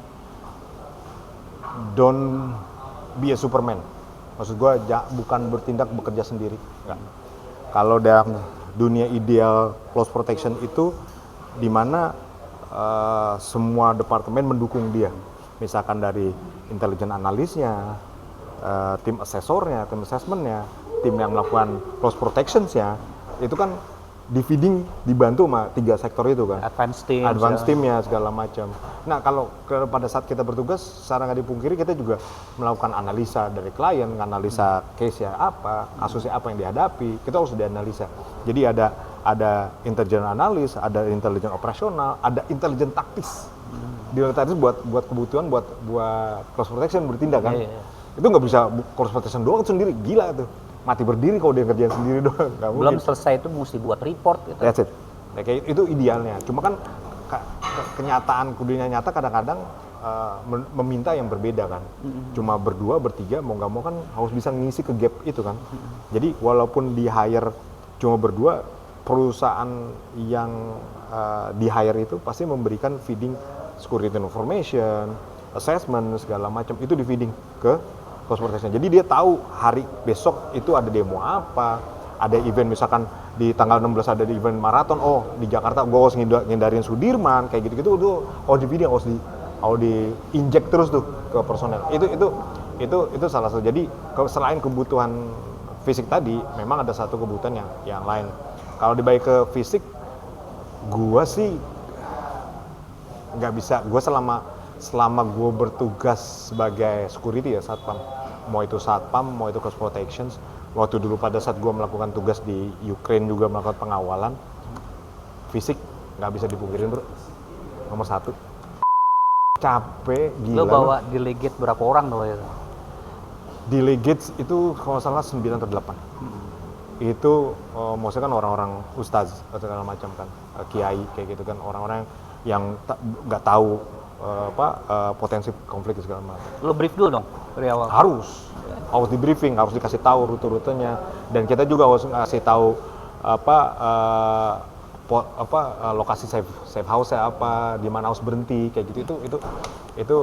don't be a Superman. Maksud gue bukan bertindak bekerja sendiri. Enggak. Kalau dalam dunia ideal close protection itu di mana semua departemen mendukung dia. Misalkan dari intelijen analisnya, tim asesornya, tim assessmentnya, tim yang melakukan close protections-nya, itu kan di-feeding, dibantu sama 3 sektor itu kan. Advance team-nya segala macam. Nah kalau pada saat kita bertugas, secara nggak dipungkiri kita juga melakukan analisa dari klien, analisa case-nya apa, kasusnya apa yang dihadapi, kita harus dianalisa. Jadi ada intelijen analis, ada intelijen operasional, ada intelijen taktis. Di taktis buat kebutuhan buat cross protection bertindak kan. Itu nggak bisa cross protection doang sendiri, gila tuh. Mati berdiri kalau dia kerjain sendiri doang. Belum selesai itu mesti buat report gitu. That's it. Nah, kayak itu idealnya. Cuma kan kenyataan dunia nyata kadang-kadang meminta yang berbeda kan. Cuma berdua, bertiga, mau nggak mau kan harus bisa ngisi ke gap itu kan. Jadi walaupun di hire cuma berdua, perusahaan yang di hire itu pasti memberikan feeding security information, assessment segala macam itu di feeding ke close protection. Jadi dia tahu hari besok itu ada demo apa, ada event misalkan di tanggal 16 ada di event maraton, oh di Jakarta gue harus ngindarin Sudirman kayak gitu-gitu, itu di feeding, harus di-inject terus tuh ke personel. Itu salah satu. Jadi selain kebutuhan fisik tadi, memang ada satu kebutuhan yang lain. Kalau dibalik ke fisik, gue sih nggak bisa. Gue selama gue bertugas sebagai security ya, satpam, mau itu satpam, mau itu close protections, waktu dulu pada saat gue melakukan tugas di Ukraine juga melakukan pengawalan, fisik nggak bisa dipungkirin bro, nomor 1. Capek, gila. Lo bawa delegate berapa orang tuh itu? Delegates itu kalau salah 9 atau 8. Itu maksudnya kan orang-orang ustaz atau segala macam kan, kiai kayak gitu kan, orang-orang yang nggak tahu potensi konflik segala macam. Lo brief dulu dong dari awal. Harus di briefing, harus dikasih tahu rute-rutenya, dan kita juga harus ngasih tahu lokasi safe house-nya apa, di mana harus berhenti kayak gitu. Itu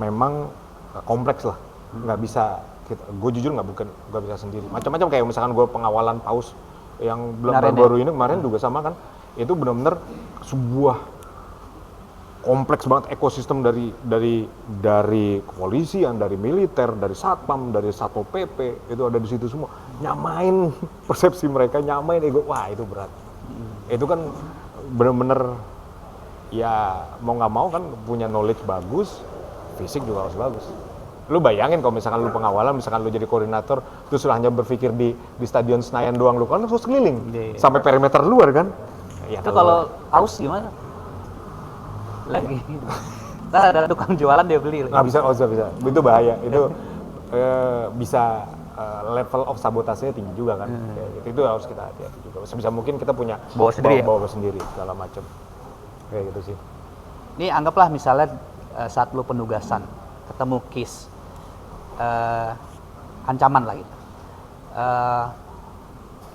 memang kompleks lah, nggak bisa. Gue jujur nggak bisa sendiri. Macam-macam kayak misalkan gue pengawalan paus yang baru ini kemarin juga sama kan. Itu benar-benar sebuah kompleks banget ekosistem dari kepolisian, dari militer, dari satpam, dari satpol pp, itu ada di situ semua. Nyamain persepsi mereka, nyamain ego, wah itu berat. Itu kan benar-benar ya mau nggak mau kan punya knowledge bagus, fisik juga harus bagus. Lu bayangin kalau misalkan lu pengawalan, misalkan lu jadi koordinator, terus lu hanya berpikir di Stadion Senayan doang, lu kan harus keliling sampai perimeter luar kan. Ya, itu kalau aus gimana? Lagi ada tukang jualan dia beli nggak bisa. Itu bahaya. Itu bisa level of sabotasenya tinggi juga kan. Itu harus kita hati-hati juga. Sebisa mungkin kita punya bawa sendiri segala macam kayak gitu sih. Ini anggaplah misalnya saat lu penugasan ketemu case ancaman lah gitu,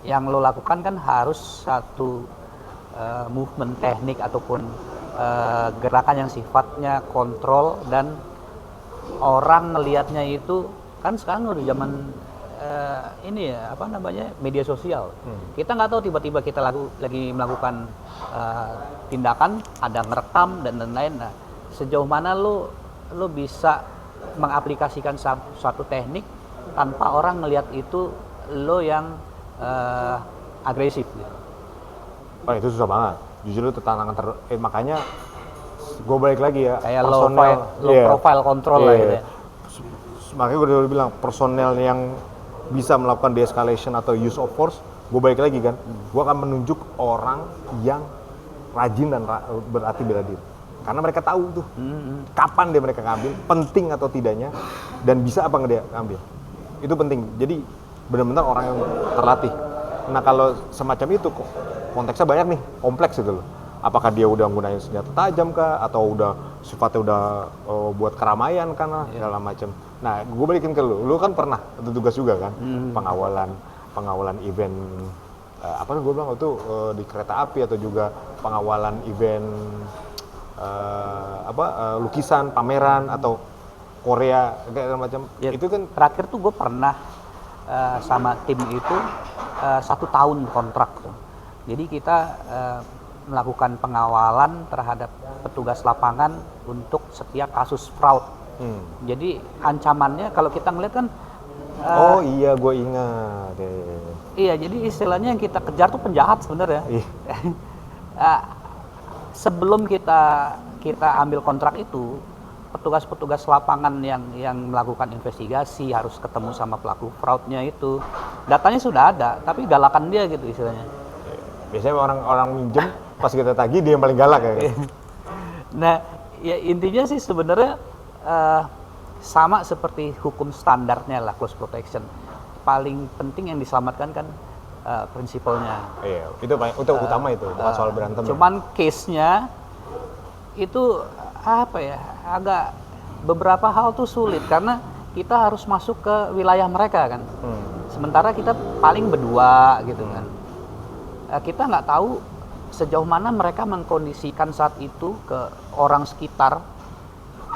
yang lo lakukan kan harus satu movement teknik ataupun gerakan yang sifatnya kontrol, dan orang ngelihatnya itu kan sekarang udah zaman ini ya media sosial. Kita nggak tahu tiba-tiba kita lagi melakukan tindakan, ada ngerekam dan lain-lain. Nah, sejauh mana lo bisa mengaplikasikan suatu teknik tanpa orang ngelihat itu lo yang agresif gitu. Itu susah banget. Jujur itu tantangan makanya gue balik lagi ya, kayak low profile control lah gitu ya. Makanya gue udah bilang personel yang bisa melakukan de-escalation atau use of force, gue balik lagi kan, gue akan menunjuk orang yang rajin dan berarti bela diri. Karena mereka tahu tuh kapan dia mereka ngambil, penting atau tidaknya, dan bisa apa nggak dia ngambil. Itu penting. Jadi benar-benar orang yang terlatih. Nah kalau semacam itu kok konteksnya banyak nih, kompleks gitu loh. Apakah dia udah menggunakan senjata tajam kah, atau udah sifatnya udah buat keramaian kan lah, segala macam. Nah gue balikin ke lu kan pernah tugas juga kan, pengawalan event apa gue bilang itu di kereta api, atau juga pengawalan event lukisan, pameran atau Korea segala macam. Ya, itu kan terakhir tuh gue pernah sama tim itu 1 tahun kontrak tuh. Jadi kita melakukan pengawalan terhadap petugas lapangan untuk setiap kasus fraud. Jadi ancamannya kalau kita ngeliat kan oh iya, gue ingat. iya, jadi istilahnya yang kita kejar tuh penjahat sebenarnya. Sebelum kita ambil kontrak itu, petugas-petugas lapangan yang melakukan investigasi harus ketemu sama pelaku fraudnya itu. Datanya sudah ada, tapi galakan dia gitu istilahnya. Biasanya orang minjem, pas kita tagih dia yang paling galak ya. Nah, ya intinya sih sebenarnya sama seperti hukum standarnya lah, close protection. Paling penting yang diselamatkan kan prinsipalnya. Iya, itu utama itu, bukan soal berantem. Cuman case-nya itu apa ya, agak beberapa hal tuh sulit karena kita harus masuk ke wilayah mereka kan. Sementara kita paling berdua gitu kan. Kita nggak tahu sejauh mana mereka mengkondisikan saat itu ke orang sekitar.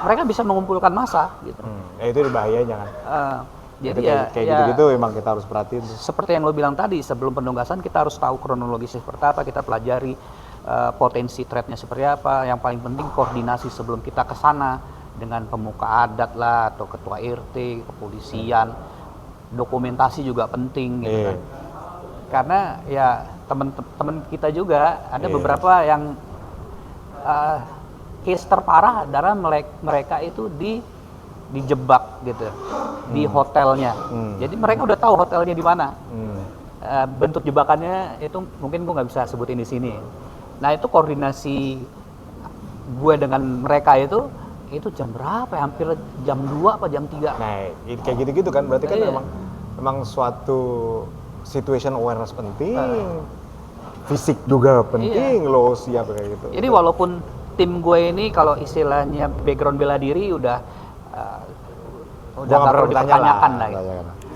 Mereka bisa mengumpulkan massa gitu. Ya itu bahayanya kan. Jadi kayak gitu-gitu emang kita harus perhatiin. Seperti yang lo bilang tadi, sebelum penugasan kita harus tahu kronologisnya seperti apa, kita pelajari potensi threat-nya seperti apa. Yang paling penting koordinasi sebelum kita ke sana dengan pemuka adat lah, atau ketua RT, kepolisian. Dokumentasi juga penting gitu kan. Karena ya teman-teman kita juga ada beberapa yang case terparah adalah mereka itu dijebak gitu di hotelnya. Jadi mereka udah tahu hotelnya di mana. Bentuk jebakannya itu mungkin gue nggak bisa sebutin di sini. Nah itu koordinasi gue dengan mereka itu jam berapa ya? Hampir jam 2 apa jam 3. Nah kayak gitu-gitu kan berarti kan memang suatu situation awareness penting, fisik juga penting, lo siap kayak gitu. Jadi walaupun tim gue ini kalau istilahnya background bela diri udah nggak perlu dipertanyakan lah.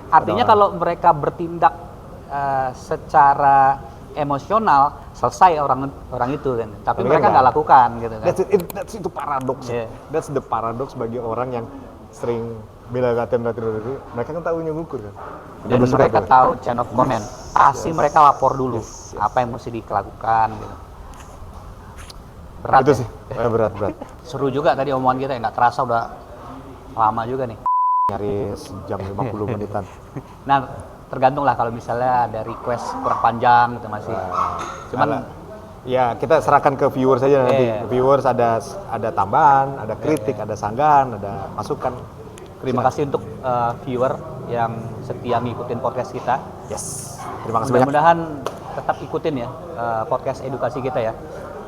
Artinya kalau mereka bertindak secara emosional, selesai orang itu kan. Tapi mereka nggak lakukan gitu kan. Itu paradoks. That's the paradox bagi orang yang sering bela latihan diri. Mereka kan tahu ngukur kan. Dan mereka tahu chain of command. Pasti mereka lapor dulu apa yang mesti dilakukan gitu. Berat itu ya? sih, berat. Seru juga tadi omongan kita, nggak terasa udah lama juga nih. Nyaris jam 50 menitan. Nah, tergantung lah kalau misalnya ada request kurang panjang gitu masih. Cuman ya kita serahkan ke viewers saja nanti. Viewers ada tambahan, ada kritik, ada sanggahan, ada masukan. Terima kasih untuk viewer yang setia ngikutin podcast kita. Yes. Terima kasih banyak. Mudah-mudahan tetap ikutin ya podcast edukasi kita ya.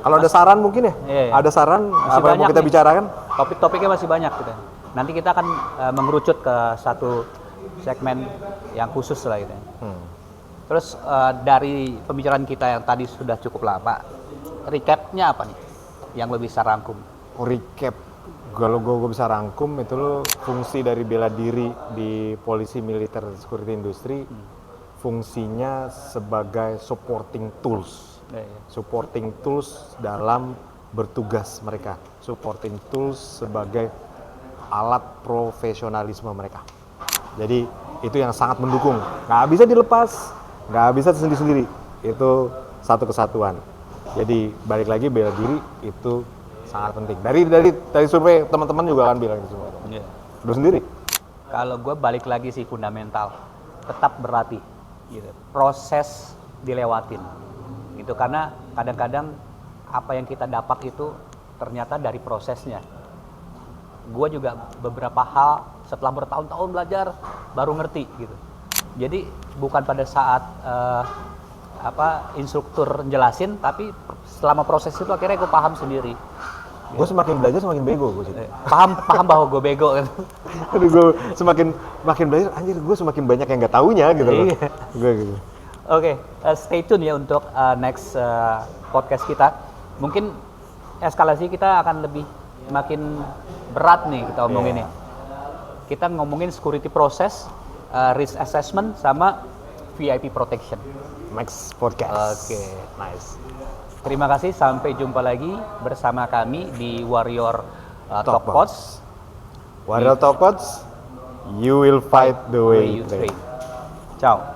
Kalau ada saran mungkin ya? Ada saran masih apa yang mau kita bicarakan? Topik-topiknya masih banyak gitu. Nanti kita akan mengerucut ke satu segmen yang khusus lah gitu. Terus dari pembicaraan kita yang tadi sudah cukup lama, recapnya apa nih yang lo bisa rangkum? Recap, kalau gue bisa rangkum itu lo fungsi dari bela diri di polisi militer security industry, fungsinya sebagai supporting tools. Supporting tools dalam bertugas mereka, supporting tools sebagai alat profesionalisme mereka. Jadi itu yang sangat mendukung, nggak bisa dilepas, nggak bisa sendiri-sendiri, itu satu kesatuan. Jadi balik lagi bela diri itu sangat penting. Dari survei teman-teman juga kan bilang itu semua. Lu sendiri? Kalau gue balik lagi sih fundamental, tetap berlatih, gitu. Proses dilewatin. Itu karena kadang-kadang apa yang kita dapat itu ternyata dari prosesnya. Gue juga beberapa hal setelah bertahun-tahun belajar baru ngerti gitu. Jadi bukan pada saat instruktur jelasin, tapi selama proses itu akhirnya gue paham sendiri. Gue semakin belajar semakin bego gue sih. Paham bahwa gue bego kan. Aduh, gue makin belajar, anjir gue semakin banyak yang nggak taunya gitu loh. Iya. Gue gitu. Oke, stay tune ya untuk next podcast kita. Mungkin eskalasi kita akan lebih makin berat nih kita omongin nih. Kita ngomongin security process, risk assessment, sama VIP protection. Next podcast. Oke. Nice. Terima kasih, sampai jumpa lagi bersama kami di Warrior Talk Pods. Warrior Talk Pods, you will fight the way you train. Ciao.